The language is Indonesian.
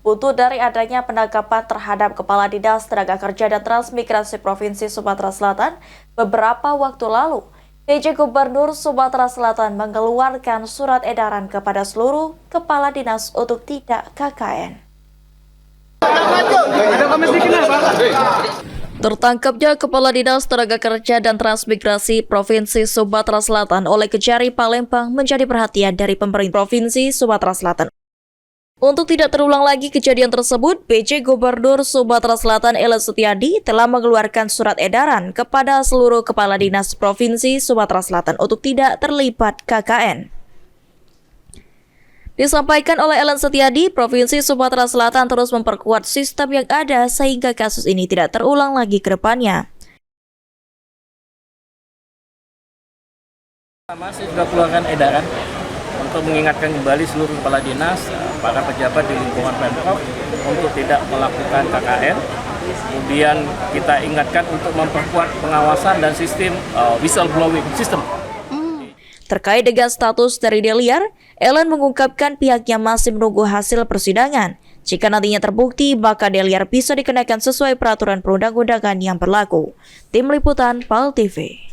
butuh dari adanya penangkapan terhadap Kepala Dinas Tenaga Kerja dan Transmigrasi Provinsi Sumatera Selatan beberapa waktu lalu. PJ Gubernur Sumatera Selatan mengeluarkan surat edaran kepada seluruh kepala dinas untuk tidak KKN. Tertangkapnya Kepala Dinas Tenaga Kerja dan Transmigrasi Provinsi Sumatera Selatan oleh Kejari Palembang menjadi perhatian dari pemerintah Provinsi Sumatera Selatan. Untuk tidak terulang lagi kejadian tersebut, PJ Gubernur Sumatera Selatan Ellen Setiadi telah mengeluarkan surat edaran kepada seluruh kepala dinas Provinsi Sumatera Selatan untuk tidak terlibat KKN. Disampaikan oleh Ellen Setiadi, Provinsi Sumatera Selatan terus memperkuat sistem yang ada sehingga kasus ini tidak terulang lagi ke depannya. Masih sudah keluarkan edaran untuk mengingatkan kembali seluruh kepala dinas, para pejabat di lingkungan Pemprov untuk tidak melakukan KKN. Kemudian kita ingatkan untuk memperkuat pengawasan dan sistem whistleblowing system. Terkait dengan status dari Deliar, Ellen mengungkapkan pihaknya masih menunggu hasil persidangan. Jika nantinya terbukti, maka Deliar bisa dikenakan sesuai peraturan perundang-undangan yang berlaku. Tim Liputan PAL TV.